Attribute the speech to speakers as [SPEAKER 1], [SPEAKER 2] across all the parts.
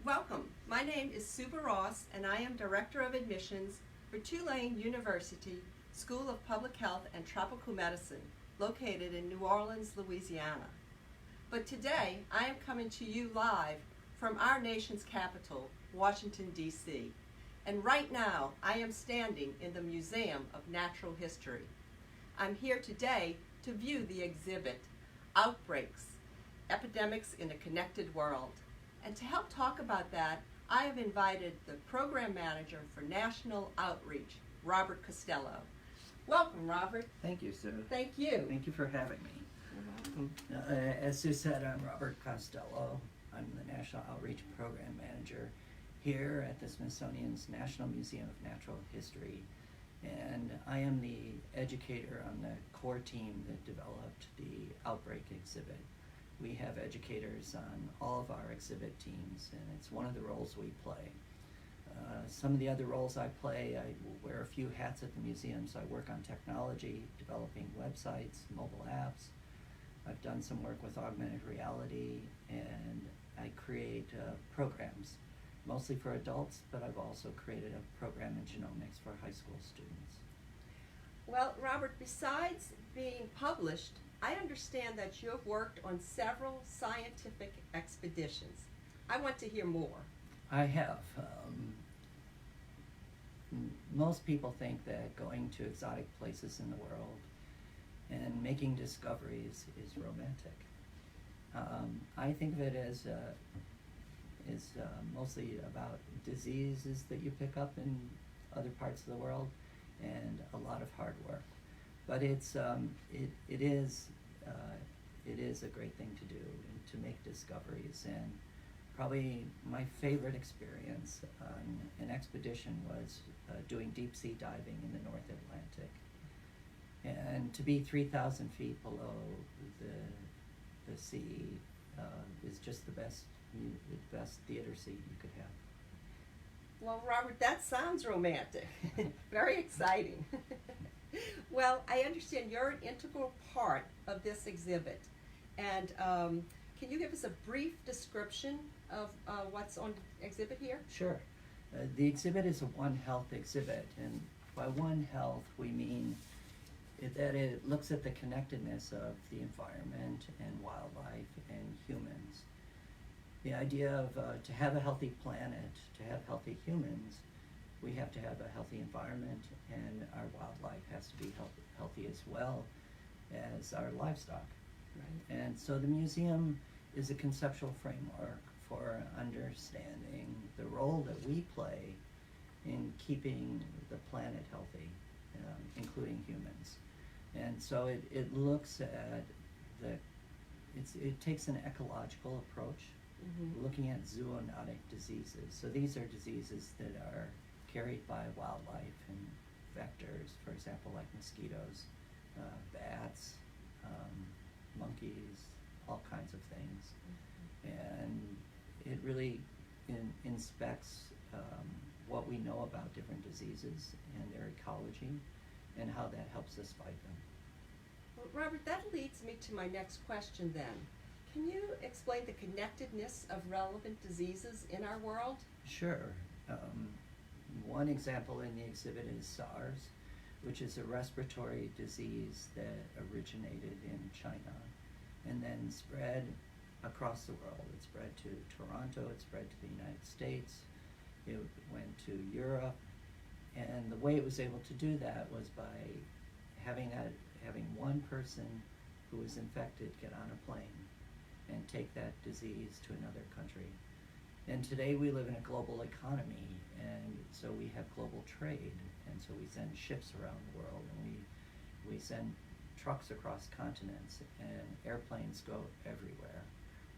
[SPEAKER 1] Welcome. My name is Sue Barrosse, and I am Director of Admissions for Tulane University School of Public Health and Tropical Medicine, located in New Orleans, Louisiana. But today, I am coming to you live from our nation's capital, Washington, D.C. And right now, I am standing in the Museum of Natural History. I'm here today to view the exhibit, Outbreaks, Epidemics in a Connected World. And to help talk about that, I have invited the Program Manager for National Outreach, Robert Costello. Welcome, Robert.
[SPEAKER 2] Thank you, Sue.
[SPEAKER 1] Thank you.
[SPEAKER 2] Thank you for having me. As Sue said, I'm Robert Costello. I'm the National Outreach Program Manager here at the Smithsonian's National Museum of Natural History. And I am the educator on the core team that developed the Outbreak exhibit. We have educators on all of our exhibit teams, and it's one of the roles we play. Some of the other roles I play, I wear a few hats at the museum, so I work on technology, developing websites, mobile apps. I've done some work with augmented reality, and I create programs, mostly for adults, but I've also created a program in genomics for high school students.
[SPEAKER 1] Well, Robert, besides being published, I understand that you have worked on several scientific expeditions. I want to hear more.
[SPEAKER 2] I have. Most people think that going to exotic places in the world and making discoveries is romantic. I think of it as mostly about diseases that you pick up in other parts of the world and a lot of hard work. But it is a great thing to do, and to make discoveries. And probably my favorite experience on an expedition was doing deep sea diving in the North Atlantic. And to be 3,000 feet below the sea is just the best theater seat you could have.
[SPEAKER 1] Well, Robert, that sounds romantic. Very exciting. Well, I understand you're an integral part of this exhibit. And can you give us a brief description of what's on the exhibit here?
[SPEAKER 2] Sure. The exhibit is a One Health exhibit. And by One Health, we mean that it looks at the connectedness of the environment and wildlife and humans. The idea of to have a healthy planet, to have healthy humans, we have to have a healthy environment, and our wildlife has to be healthy as well as our livestock.
[SPEAKER 1] Right.
[SPEAKER 2] And so the museum is a conceptual framework for understanding the role that we play in keeping the planet healthy, including humans. And so it looks at it takes an ecological approach, looking at zoonotic diseases. So these are diseases that are carried by wildlife and vectors, for example, like mosquitoes, bats, monkeys, all kinds of things. And it really inspects what we know about different diseases and their ecology and how that helps us fight them.
[SPEAKER 1] Well, Robert, that leads me to my next question then. Can you explain the connectedness of relevant diseases in our world?
[SPEAKER 2] Sure. One example in the exhibit is SARS, which is a respiratory disease that originated in China and then spread across the world. It spread to Toronto, it spread to the United States, it went to Europe, and the way it was able to do that was by having one person who was infected get on a plane and take that disease to another country. And today we live in a global economy, and so we have global trade, and so we send ships around the world, and we send trucks across continents, and airplanes go everywhere.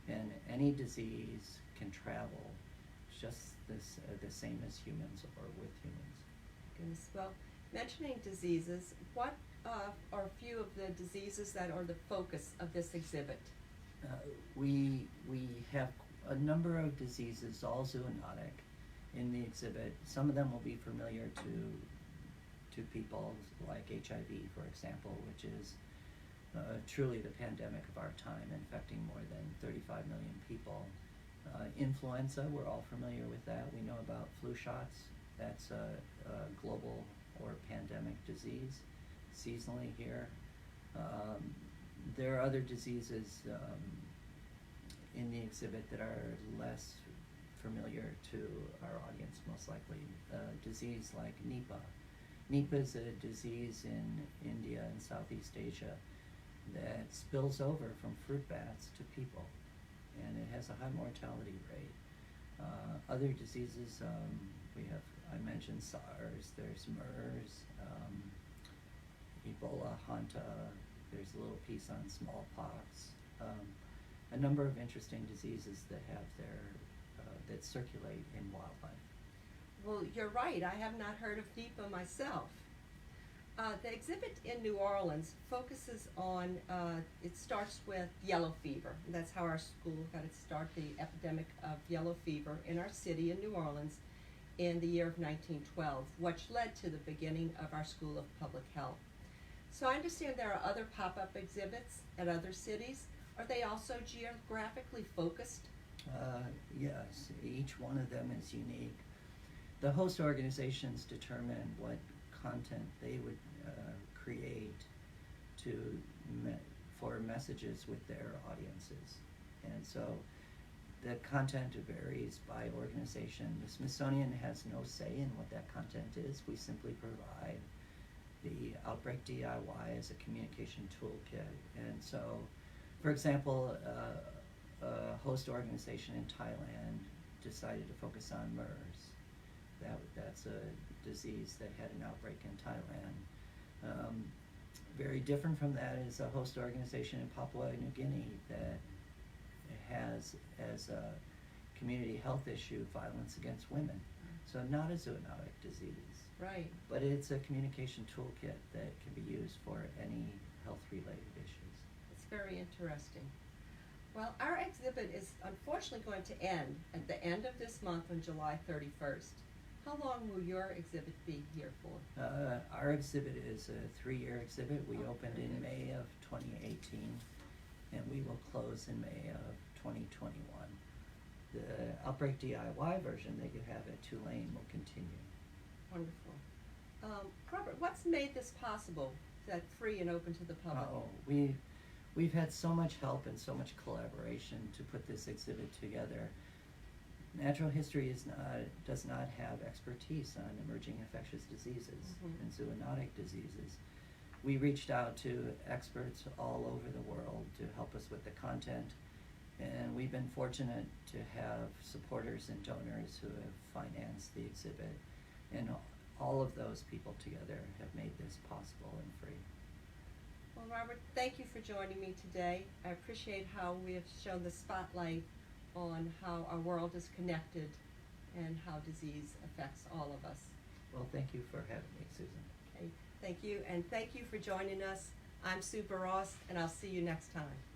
[SPEAKER 2] And any disease can travel just the same as humans or with humans.
[SPEAKER 1] Goodness. Well, mentioning diseases, what are a few of the diseases that are the focus of this exhibit?
[SPEAKER 2] We have a number of diseases, all zoonotic, in the exhibit. Some of them will be familiar to people, like HIV, for example, which is truly the pandemic of our time, infecting more than 35 million people Influenza, we're all familiar with that. We know about flu shots. That's a global or pandemic disease, seasonally here. There are other diseases in the exhibit that are less familiar to our audience, most likely. A disease like Nipah. Nipah is a disease in India and Southeast Asia that spills over from fruit bats to people, and it has a high mortality rate. Other diseases, I mentioned SARS, there's MERS, Ebola, Hanta, there's a little piece on smallpox, a number of interesting diseases that have that circulate in wildlife.
[SPEAKER 1] Well, you're right. I have not heard of Nipah myself. The exhibit in New Orleans focuses on, it starts with yellow fever. That's how our school got its start, the epidemic of yellow fever in our city in New Orleans in the year of 1912, which led to the beginning of our School of Public Health. So I understand there are other pop-up exhibits at other cities. Are they also geographically focused?
[SPEAKER 2] Yes, each one of them is unique. The host organizations determine what content they would create for messages with their audiences. And so the content varies by organization. The Smithsonian has no say in what that content is. We simply provide the Outbreak DIY as a communication toolkit. And so, for example, a host organization in Thailand decided to focus on MERS. That's a disease that had an outbreak in Thailand. Very different from that is a host organization in Papua New Guinea that has as a community health issue violence against women. So not a zoonotic disease.
[SPEAKER 1] Right.
[SPEAKER 2] But it's a communication toolkit that can be used for any health-related issues.
[SPEAKER 1] It's very interesting. Well, our exhibit is unfortunately going to end at the end of this month on July 31st. How long will your exhibit be here for?
[SPEAKER 2] Our exhibit is a 3-year exhibit. We opened in May of 2018, and we will close in May of 2021. The Outbreak DIY version that you have at Tulane will continue.
[SPEAKER 1] Wonderful. Robert, what's made this possible, that free and open to the public?
[SPEAKER 2] We've had so much help and so much collaboration to put this exhibit together. Natural history does not have expertise on emerging infectious diseases and zoonotic diseases. We reached out to experts all over the world to help us with the content, and we've been fortunate to have supporters and donors who have financed the exhibit, and all of those people together have made this possible and free.
[SPEAKER 1] Well, Robert, thank you for joining me today. I appreciate how we have shown the spotlight on how our world is connected and how disease affects all of us.
[SPEAKER 2] Well, thank you for having me, Susan.
[SPEAKER 1] Okay, thank you, and thank you for joining us. I'm Sue Barrosse, and I'll see you next time.